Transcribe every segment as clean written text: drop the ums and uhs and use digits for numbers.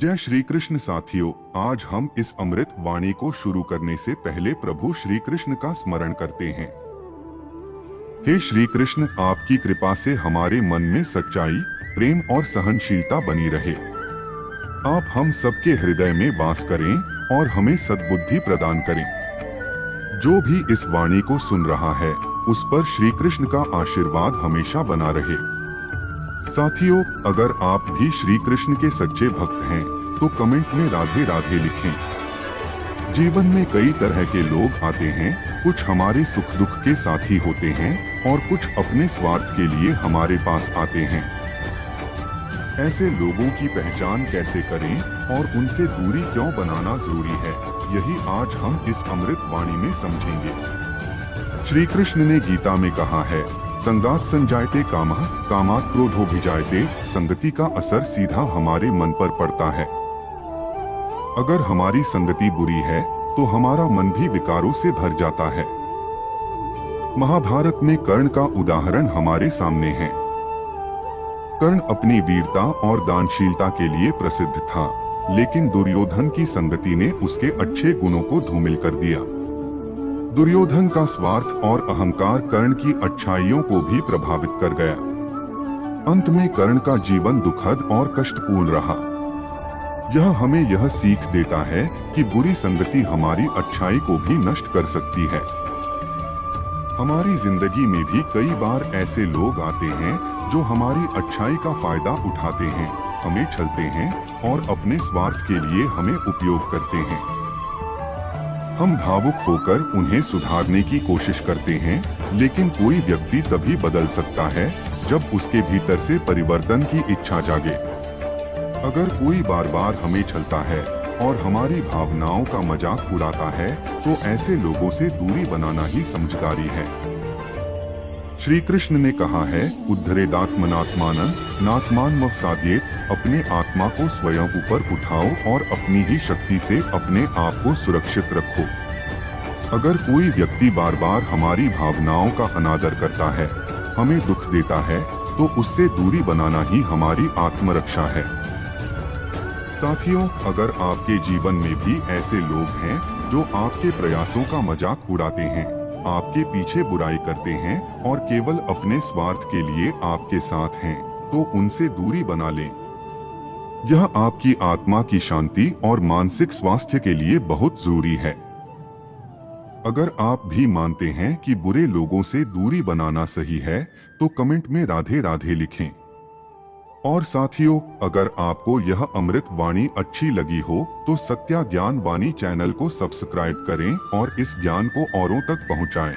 जय श्री कृष्ण साथियों, आज हम इस अमृत वाणी को शुरू करने से पहले प्रभु श्री कृष्ण का स्मरण करते हैं। हे श्री कृष्ण, आपकी कृपा से हमारे मन में सच्चाई, प्रेम और सहनशीलता बनी रहे। आप हम सबके हृदय में वास करें और हमें सद्बुद्धि प्रदान करें। जो भी इस वाणी को सुन रहा है, उस पर श्री कृष्ण का आशीर्वाद हमेशा बना रहे। साथियों, अगर आप भी श्री कृष्ण के सच्चे भक्त हैं, तो कमेंट में राधे राधे लिखें। जीवन में कई तरह के लोग आते हैं, कुछ हमारे सुख दुख के साथी होते हैं और कुछ अपने स्वार्थ के लिए हमारे पास आते हैं। ऐसे लोगों की पहचान कैसे करें और उनसे दूरी क्यों बनाना जरूरी है, यही आज हम इस अमृत वाणी में समझेंगे। श्री कृष्ण ने गीता में कहा है, संगात संजायते कामः, कामात् क्रोधोऽभिजायते। संगति का असर सीधा हमारे मन पर पड़ता है। अगर हमारी संगति बुरी है, तो हमारा मन भी विकारों से भर जाता है। महाभारत में कर्ण का उदाहरण हमारे सामने है। कर्ण अपनी वीरता और दानशीलता के लिए प्रसिद्ध था, लेकिन दुर्योधन की संगति ने उसके अच्छे गुणों को धूमिल कर दिया। दुर्योधन का स्वार्थ और अहंकार कर्ण की अच्छाइयों को भी प्रभावित कर गया। अंत में कर्ण का जीवन दुखद और कष्टपूर्ण रहा। यह हमें यह सीख देता है कि बुरी संगति हमारी अच्छाई को भी नष्ट कर सकती है। हमारी जिंदगी में भी कई बार ऐसे लोग आते हैं जो हमारी अच्छाई का फायदा उठाते हैं, हमें छलते हैं और अपने स्वार्थ के लिए हमें उपयोग करते हैं। हम भावुक होकर उन्हें सुधारने की कोशिश करते हैं, लेकिन कोई व्यक्ति तभी बदल सकता है जब उसके भीतर से परिवर्तन की इच्छा जागे। अगर कोई बार बार हमें छलता है और हमारी भावनाओं का मजाक उड़ाता है, तो ऐसे लोगों से दूरी बनाना ही समझदारी है। श्री कृष्ण ने कहा है, उद्धरेदात्मनात्मानं नात्मानमवसाद्येत। अपने आत्मा को स्वयं ऊपर उठाओ और अपनी ही शक्ति से अपने आप को सुरक्षित रखो। अगर कोई व्यक्ति बार बार हमारी भावनाओं का अनादर करता है, हमें दुख देता है, तो उससे दूरी बनाना ही हमारी आत्मरक्षा है। साथियों, अगर आपके जीवन में भी ऐसे लोग हैं जो आपके प्रयासों का मजाक उड़ाते हैं, आपके पीछे बुराई करते हैं और केवल अपने स्वार्थ के लिए आपके साथ हैं, तो उनसे दूरी बना लें। यह आपकी आत्मा की शांति और मानसिक स्वास्थ्य के लिए बहुत जरूरी है। अगर आप भी मानते हैं कि बुरे लोगों से दूरी बनाना सही है, तो कमेंट में राधे राधे लिखें। और साथियों, अगर आपको यह अमृत वाणी अच्छी लगी हो, तो सत्या ज्ञान वाणी चैनल को सब्सक्राइब करें और इस ज्ञान को औरों तक पहुंचाएं।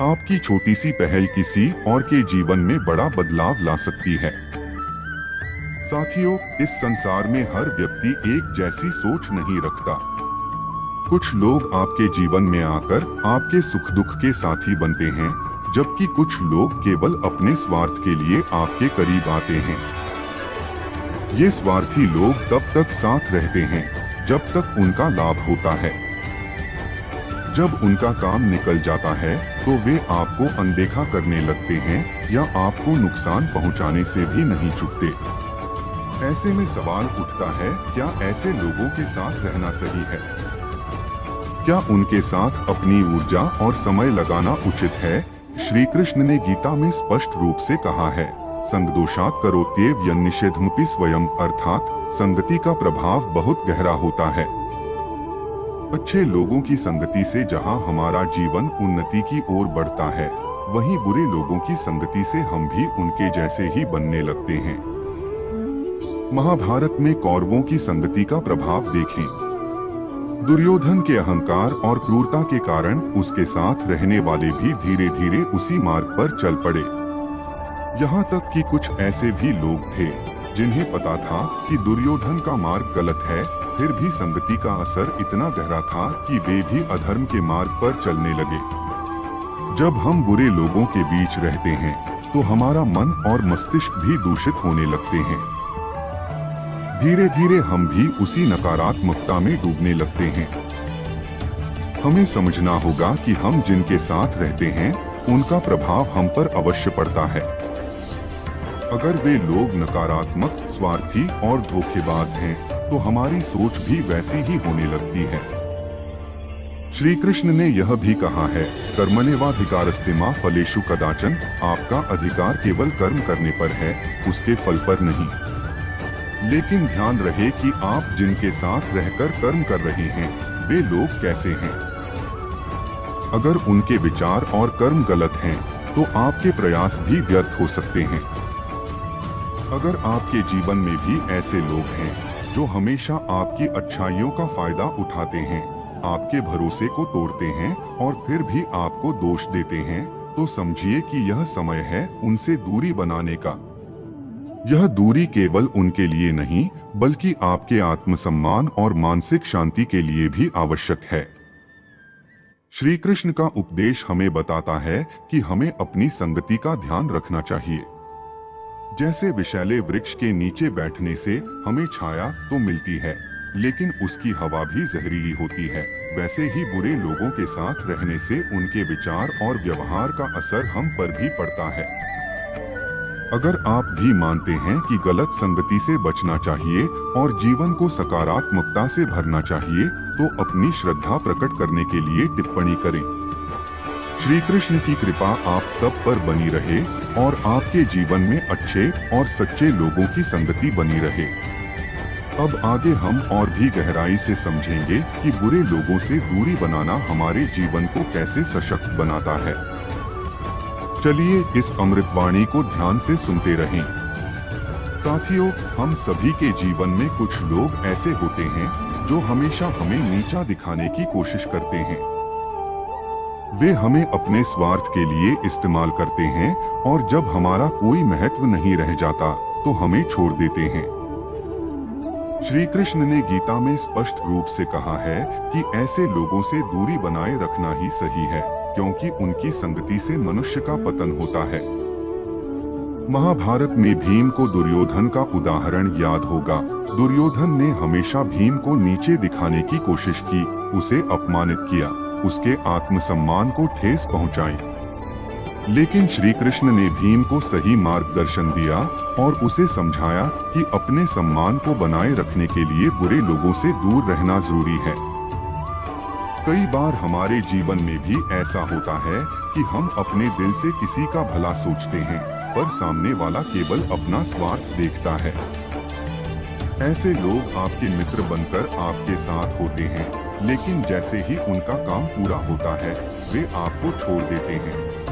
आपकी छोटी सी पहल किसी और के जीवन में बड़ा बदलाव ला सकती है। साथियों, इस संसार में हर व्यक्ति एक जैसी सोच नहीं रखता। कुछ लोग आपके जीवन में आकर आपके सुख दुख के साथी बनते हैं, जबकि कुछ लोग केवल अपने स्वार्थ के लिए आपके करीब आते हैं। ये स्वार्थी लोग तब तक साथ रहते हैं जब तक उनका लाभ होता है। जब उनका काम निकल जाता है, तो वे आपको अनदेखा करने लगते हैं या आपको नुकसान पहुंचाने से भी नहीं चूकते। ऐसे में सवाल उठता है, क्या ऐसे लोगों के साथ रहना सही है? क्या उनके साथ अपनी ऊर्जा और समय लगाना उचित है? श्री कृष्ण ने गीता में स्पष्ट रूप से कहा है, संगदोषात् करोत्येव यन्निषेधमपि स्वयं। अर्थात संगति का प्रभाव बहुत गहरा होता है। अच्छे लोगों की संगति से जहां हमारा जीवन उन्नति की ओर बढ़ता है, वहीं बुरे लोगों की संगति से हम भी उनके जैसे ही बनने लगते हैं। महाभारत में कौरवों की संगति का प्रभाव देखें। दुर्योधन के अहंकार और क्रूरता के कारण उसके साथ रहने वाले भी धीरे धीरे उसी मार्ग पर चल पड़े। यहाँ तक कि कुछ ऐसे भी लोग थे जिन्हें पता था कि दुर्योधन का मार्ग गलत है, फिर भी संगति का असर इतना गहरा था कि वे भी अधर्म के मार्ग पर चलने लगे। जब हम बुरे लोगों के बीच रहते हैं, तो हमारा मन और मस्तिष्क भी दूषित होने लगते हैं। धीरे धीरे हम भी उसी नकारात्मकता में डूबने लगते हैं। हमें समझना होगा कि हम जिनके साथ रहते हैं, उनका प्रभाव हम पर अवश्य पड़ता है। अगर वे लोग नकारात्मक, स्वार्थी और धोखेबाज हैं, तो हमारी सोच भी वैसी ही होने लगती है। श्री कृष्ण ने यह भी कहा है, कर्मण्येवाधिकारस्ते मा फलेषु कदाचन, आपका अधिकार केवल कर्म करने पर है, उसके फल पर नहीं। लेकिन ध्यान रहे कि आप जिनके साथ रहकर कर्म कर रहे हैं, वे लोग कैसे हैं। अगर उनके विचार और कर्म गलत हैं, तो आपके प्रयास भी व्यर्थ हो सकते हैं। अगर आपके जीवन में भी ऐसे लोग हैं जो हमेशा आपकी अच्छाइयों का फायदा उठाते हैं, आपके भरोसे को तोड़ते हैं और फिर भी आपको दोष देते हैं, तो समझिए कि यह समय है उनसे दूरी बनाने का। यह दूरी केवल उनके लिए नहीं, बल्कि आपके आत्मसम्मान और मानसिक शांति के लिए भी आवश्यक है। श्री कृष्ण का उपदेश हमें बताता है कि हमें अपनी संगति का ध्यान रखना चाहिए। जैसे विषैले वृक्ष के नीचे बैठने से हमें छाया तो मिलती है, लेकिन उसकी हवा भी जहरीली होती है, वैसे ही बुरे लोगों के साथ रहने से उनके विचार और व्यवहार का असर हम पर भी पड़ता है। अगर आप भी मानते हैं कि गलत संगति से बचना चाहिए और जीवन को सकारात्मकता से भरना चाहिए, तो अपनी श्रद्धा प्रकट करने के लिए टिप्पणी करें। श्री कृष्ण की कृपा आप सब पर बनी रहे और आपके जीवन में अच्छे और सच्चे लोगों की संगति बनी रहे। अब आगे हम और भी गहराई से समझेंगे कि बुरे लोगों से दूरी बनाना हमारे जीवन को कैसे सशक्त बनाता है। चलिए इस अमृतवाणी को ध्यान से सुनते रहें। साथियों, हम सभी के जीवन में कुछ लोग ऐसे होते हैं जो हमेशा हमें नीचा दिखाने की कोशिश करते हैं। वे हमें अपने स्वार्थ के लिए इस्तेमाल करते हैं और जब हमारा कोई महत्व नहीं रह जाता तो हमें छोड़ देते हैं। श्री कृष्ण ने गीता में स्पष्ट रूप से कहा है कि ऐसे लोगों से दूरी बनाए रखना ही सही है, क्योंकि उनकी संगति से मनुष्य का पतन होता है। महाभारत में भीम को दुर्योधन का उदाहरण याद होगा। दुर्योधन ने हमेशा भीम को नीचे दिखाने की कोशिश की, उसे अपमानित किया, उसके आत्मसम्मान को ठेस पहुंचाई। लेकिन श्री कृष्ण ने भीम को सही मार्गदर्शन दिया और उसे समझाया कि अपने सम्मान को बनाए रखने के लिए बुरे लोगों से दूर रहना जरूरी है। कई बार हमारे जीवन में भी ऐसा होता है कि हम अपने दिल से किसी का भला सोचते हैं, पर सामने वाला केवल अपना स्वार्थ देखता है। ऐसे लोग आपके मित्र बनकर आपके साथ होते हैं, लेकिन जैसे ही उनका काम पूरा होता है, वे आपको छोड़ देते हैं।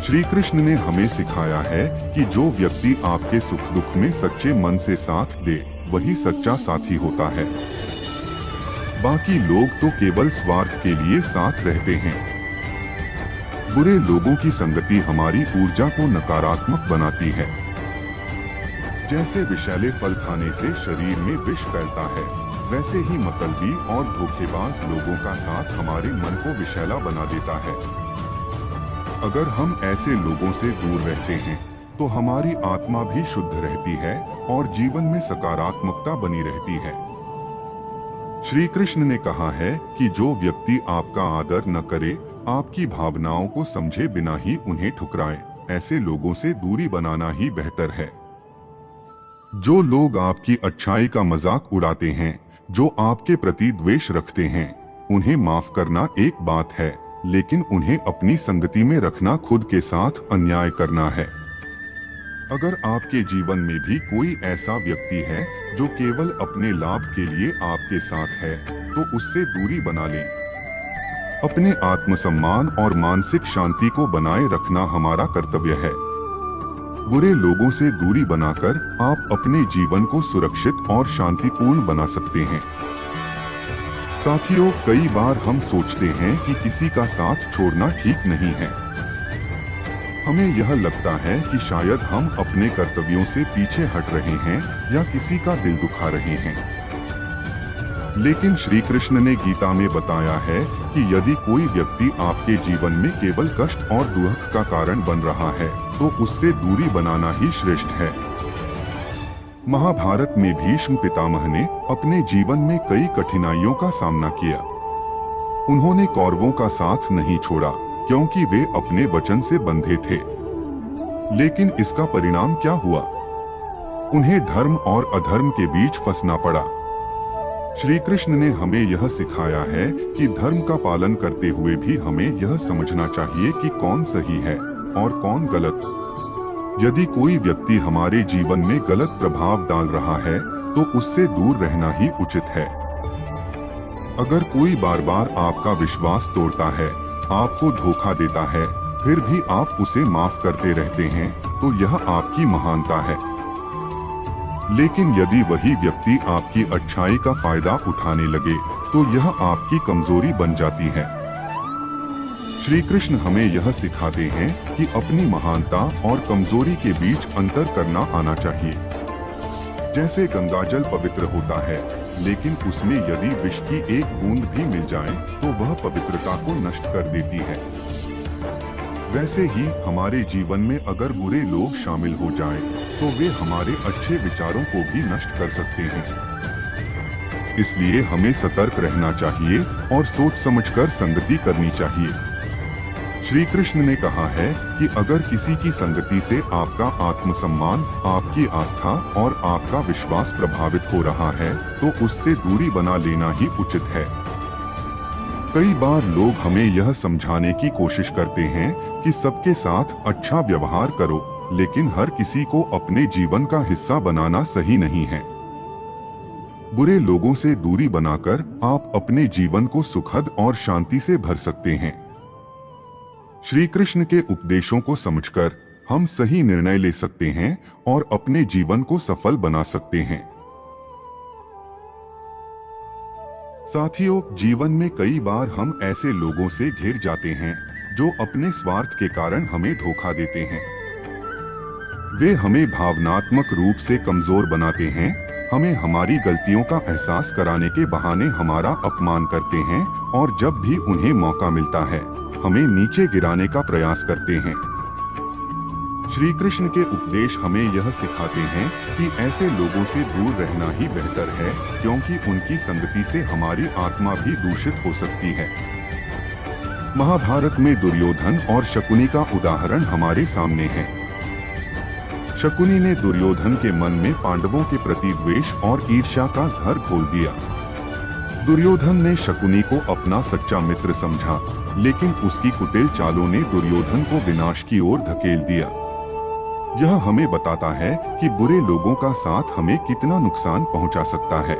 श्री कृष्ण ने हमें सिखाया है कि जो व्यक्ति आपके सुख दुख में सच्चे मन से साथ दे, वही सच्चा साथी होता है। बाकी लोग तो केवल स्वार्थ के लिए साथ रहते हैं। बुरे लोगों की संगति हमारी ऊर्जा को नकारात्मक बनाती है। जैसे विषैले फल खाने से शरीर में विष फैलता है, वैसे ही मतलबी और धोखेबाज लोगों का साथ हमारे मन को विषैला बना देता है। अगर हम ऐसे लोगों से दूर रहते हैं, तो हमारी आत्मा भी शुद्ध रहती है और जीवन में सकारात्मकता बनी रहती है। श्री कृष्ण ने कहा है कि जो व्यक्ति आपका आदर न करे, आपकी भावनाओं को समझे बिना ही उन्हें ठुकराए, ऐसे लोगों से दूरी बनाना ही बेहतर है। जो लोग आपकी अच्छाई का मजाक उड़ाते हैं, जो आपके प्रति द्वेष रखते हैं, उन्हें माफ करना एक बात है, लेकिन उन्हें अपनी संगति में रखना खुद के साथ अन्याय करना है। अगर आपके जीवन में भी कोई ऐसा व्यक्ति है जो केवल अपने लाभ के लिए आपके साथ है, तो उससे दूरी बना लें। अपने आत्मसम्मान और मानसिक शांति को बनाए रखना हमारा कर्तव्य है। बुरे लोगों से दूरी बनाकर आप अपने जीवन को सुरक्षित और शांतिपूर्ण बना सकते हैं। साथियों, कई बार हम सोचते हैं कि किसी का साथ छोड़ना ठीक नहीं है। हमें यह लगता है कि शायद हम अपने कर्तव्यों से पीछे हट रहे हैं या किसी का दिल दुखा रहे हैं। लेकिन श्री कृष्ण ने गीता में बताया है कि यदि कोई व्यक्ति आपके जीवन में केवल कष्ट और दुख का कारण बन रहा है, तो उससे दूरी बनाना ही श्रेष्ठ है। महाभारत में भीष्म पितामह ने अपने जीवन में कई कठिनाइयों का सामना किया। उन्होंने कौरवों का साथ नहीं छोड़ा, क्योंकि वे अपने वचन से बंधे थे। लेकिन इसका परिणाम क्या हुआ? उन्हें धर्म और अधर्म के बीच फंसना पड़ा। श्री कृष्ण ने हमें यह सिखाया है कि धर्म का पालन करते हुए भी हमें यह समझना चाहिए कि कौन सही है और कौन गलत। यदि कोई व्यक्ति हमारे जीवन में गलत प्रभाव डाल रहा है तो उससे दूर रहना ही उचित है। अगर कोई बार बार आपका विश्वास तोड़ता है, आपको धोखा देता है, फिर भी आप उसे माफ करते रहते हैं, तो यह आपकी महानता है। लेकिन यदि वही व्यक्ति आपकी अच्छाई का फायदा उठाने लगे तो यह आपकी कमजोरी बन जाती है। श्री कृष्ण हमें यह सिखाते हैं कि अपनी महानता और कमजोरी के बीच अंतर करना आना चाहिए। जैसे गंगाजल पवित्र होता है, लेकिन उसमें यदि विष की एक बूंद भी मिल जाए तो वह पवित्रता को नष्ट कर देती है। वैसे ही हमारे जीवन में अगर बुरे लोग शामिल हो जाएं, तो वे हमारे अच्छे विचारों को भी नष्ट कर सकते हैं। इसलिए हमें सतर्क रहना चाहिए और सोच समझकर संगति करनी चाहिए। श्री कृष्ण ने कहा है कि अगर किसी की संगति से आपका आत्मसम्मान, आपकी आस्था और आपका विश्वास प्रभावित हो रहा है, तो उससे दूरी बना लेना ही उचित है। कई बार लोग हमें यह समझाने की कोशिश करते हैं कि सबके साथ अच्छा व्यवहार करो, लेकिन हर किसी को अपने जीवन का हिस्सा बनाना सही नहीं है। बुरे लोगों से दूरी बनाकर आप अपने जीवन को सुखद और शांति से भर सकते हैं। श्री कृष्ण के उपदेशों को समझकर हम सही निर्णय ले सकते हैं और अपने जीवन को सफल बना सकते हैं। साथियों, जीवन में कई बार हम ऐसे लोगों से घिर जाते हैं जो अपने स्वार्थ के कारण हमें धोखा देते हैं। वे हमें भावनात्मक रूप से कमजोर बनाते हैं, हमें हमारी गलतियों का एहसास कराने के बहाने हमारा अपमान करते हैं और जब भी उन्हें मौका मिलता है हमें नीचे गिराने का प्रयास करते हैं। श्री कृष्ण के उपदेश हमें यह सिखाते हैं कि ऐसे लोगों से दूर रहना ही बेहतर है, क्योंकि उनकी संगति से हमारी आत्मा भी दूषित हो सकती है। महाभारत में दुर्योधन और शकुनी का उदाहरण हमारे सामने है। शकुनी ने दुर्योधन के मन में पांडवों के प्रति द्वेष और ईर्ष्या का जहर घोल दिया। दुर्योधन ने शकुनी को अपना सच्चा मित्र समझा, लेकिन उसकी कुटिल चालों ने दुर्योधन को विनाश की ओर धकेल दिया। यह हमें बताता है कि बुरे लोगों का साथ हमें कितना नुकसान पहुंचा सकता है।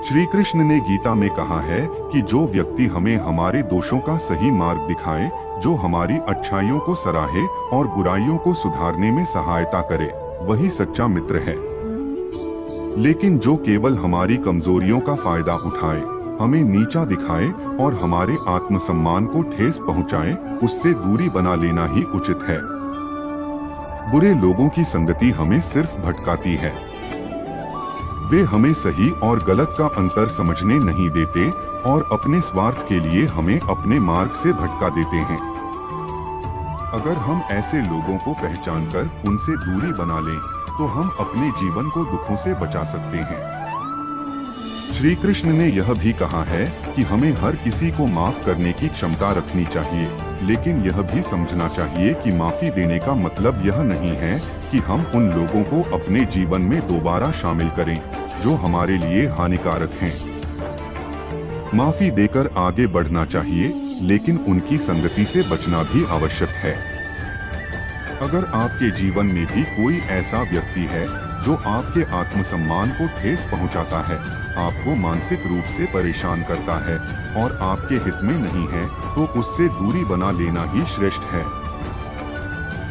श्री कृष्ण ने गीता में कहा है कि जो व्यक्ति हमें हमारे दोषों का सही मार्ग दिखाए, जो हमारी अच्छाइयों को सराहे और बुराइयों को सुधारने में सहायता करे, वही सच्चा मित्र है। लेकिन जो केवल हमारी कमजोरियों का फायदा उठाए, हमें नीचा दिखाए और हमारे आत्मसम्मान को ठेस पहुंचाए, उससे दूरी बना लेना ही उचित है। बुरे लोगों की संगति हमें सिर्फ भटकाती है। वे हमें सही और गलत का अंतर समझने नहीं देते और अपने स्वार्थ के लिए हमें अपने मार्ग से भटका देते हैं। अगर हम ऐसे लोगों को पहचानकर उनसे दूरी बना लें, तो हम अपने जीवन को दुखों से बचा सकते हैं। श्री कृष्ण ने यह भी कहा है कि हमें हर किसी को माफ करने की क्षमता रखनी चाहिए, लेकिन यह भी समझना चाहिए कि माफी देने का मतलब यह नहीं है कि हम उन लोगों को अपने जीवन में दोबारा शामिल करें जो हमारे लिए हानिकारक हैं। माफी देकर आगे बढ़ना चाहिए, लेकिन उनकी संगति से बचना भी आवश्यक है। अगर आपके जीवन में भी कोई ऐसा व्यक्ति है जो आपके आत्मसम्मान को ठेस पहुंचाता है, आपको मानसिक रूप से परेशान करता है और आपके हित में नहीं है, तो उससे दूरी बना लेना ही श्रेष्ठ है।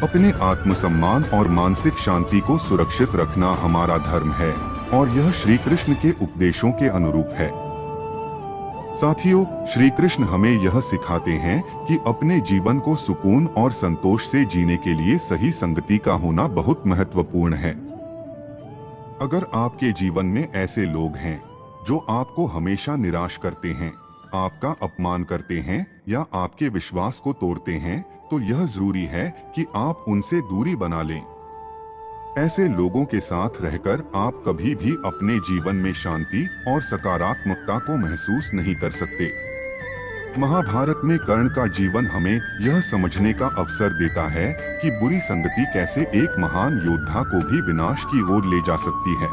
अपने आत्मसम्मान और मानसिक शांति को सुरक्षित रखना हमारा धर्म है और यह श्री कृष्ण के उपदेशों के अनुरूप है। साथियों, श्री कृष्ण हमें यह सिखाते हैं कि अपने जीवन को सुकून और संतोष से जीने के लिए सही संगति का होना बहुत महत्वपूर्ण है। अगर आपके जीवन में ऐसे लोग हैं जो आपको हमेशा निराश करते हैं, आपका अपमान करते हैं या आपके विश्वास को तोड़ते हैं, तो यह जरूरी है कि आप उनसे दूरी बना लें। ऐसे लोगों के साथ रहकर आप कभी भी अपने जीवन में शांति और सकारात्मकता को महसूस नहीं कर सकते। महाभारत में कर्ण का जीवन हमें यह समझने का अवसर देता है कि बुरी संगति कैसे एक महान योद्धा को भी विनाश की ओर ले जा सकती है।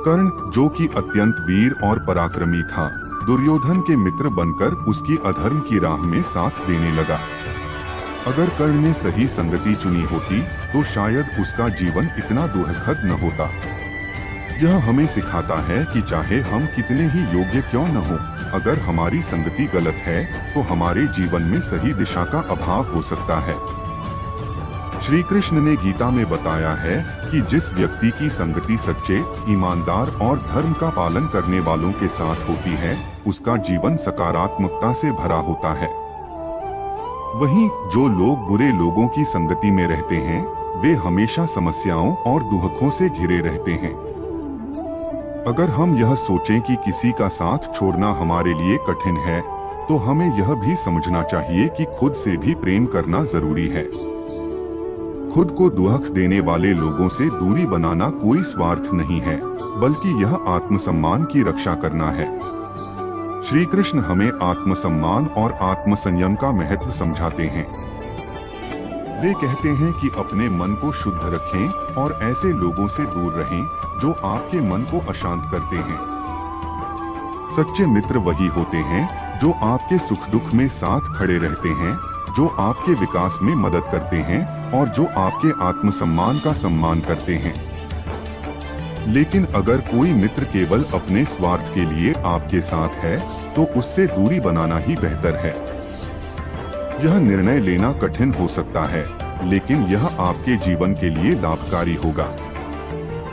कर्ण, जो कि अत्यंत वीर और पराक्रमी था, दुर्योधन के मित्र बनकर उसकी अधर्म की राह में साथ देने लगा। अगर कर्ण ने सही संगति चुनी होती तो शायद उसका जीवन इतना दुखद न होता। यह हमें सिखाता है कि चाहे हम कितने ही योग्य क्यों न हो, अगर हमारी संगति गलत है तो हमारे जीवन में सही दिशा का अभाव हो सकता है। श्री कृष्ण ने गीता में बताया है कि जिस व्यक्ति की संगति सच्चे, ईमानदार और धर्म का पालन करने वालों के साथ होती है, उसका जीवन सकारात्मकता से भरा होता है। वहीं जो लोग बुरे लोगों की संगति में रहते हैं, वे हमेशा समस्याओं और दुखों से घिरे रहते हैं। अगर हम यह सोचें कि किसी का साथ छोड़ना हमारे लिए कठिन है, तो हमें यह भी समझना चाहिए कि खुद से भी प्रेम करना जरूरी है। खुद को दुख देने वाले लोगों से दूरी बनाना कोई स्वार्थ नहीं है, बल्कि यह आत्मसम्मान की रक्षा करना है। श्री कृष्ण हमें आत्मसम्मान और आत्मसंयम का महत्व समझाते हैं। वे कहते हैं कि अपने मन को शुद्ध रखें और ऐसे लोगों से दूर रहें जो आपके मन को अशांत करते हैं। सच्चे मित्र वही होते हैं जो आपके सुख दुख में साथ खड़े रहते हैं, जो आपके विकास में मदद करते हैं और जो आपके आत्मसम्मान का सम्मान करते हैं। लेकिन अगर कोई मित्र केवल अपने स्वार्थ के लिए आपके साथ है, तो उससे दूरी बनाना ही बेहतर है। यह निर्णय लेना कठिन हो सकता है, लेकिन यह आपके जीवन के लिए लाभकारी होगा।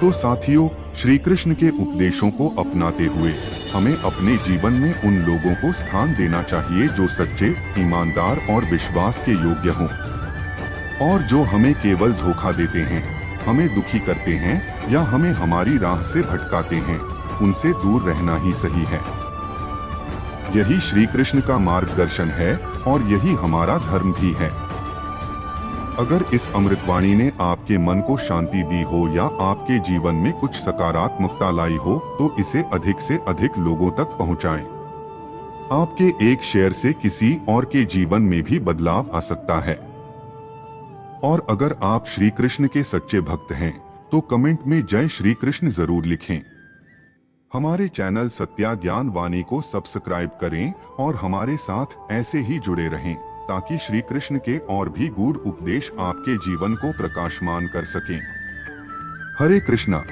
तो साथियों, श्री कृष्ण के उपदेशों को अपनाते हुए हमें अपने जीवन में उन लोगों को स्थान देना चाहिए जो सच्चे, ईमानदार और विश्वास के योग्य हों, और जो हमें केवल धोखा देते हैं, हमें दुखी करते हैं या हमें हमारी राह से भटकाते हैं, उनसे दूर रहना ही सही है। यही श्री कृष्ण का मार्गदर्शन है और यही हमारा धर्म भी है। अगर इस अमृतवाणी ने आपके मन को शांति दी हो या आपके जीवन में कुछ सकारात्मकता लाई हो, तो इसे अधिक से अधिक लोगों तक पहुंचाएं। आपके एक शेयर से किसी और के जीवन में भी बदलाव आ सकता है। और अगर आप श्री कृष्ण के सच्चे भक्त हैं, तो कमेंट में जय श्री कृष्ण जरूर लिखें। हमारे चैनल सत्या ज्ञान वाणी को सब्सक्राइब करें और हमारे साथ ऐसे ही जुड़े रहें, ताकि श्री कृष्ण के और भी गूढ़ उपदेश आपके जीवन को प्रकाशमान कर सकें। हरे कृष्णा।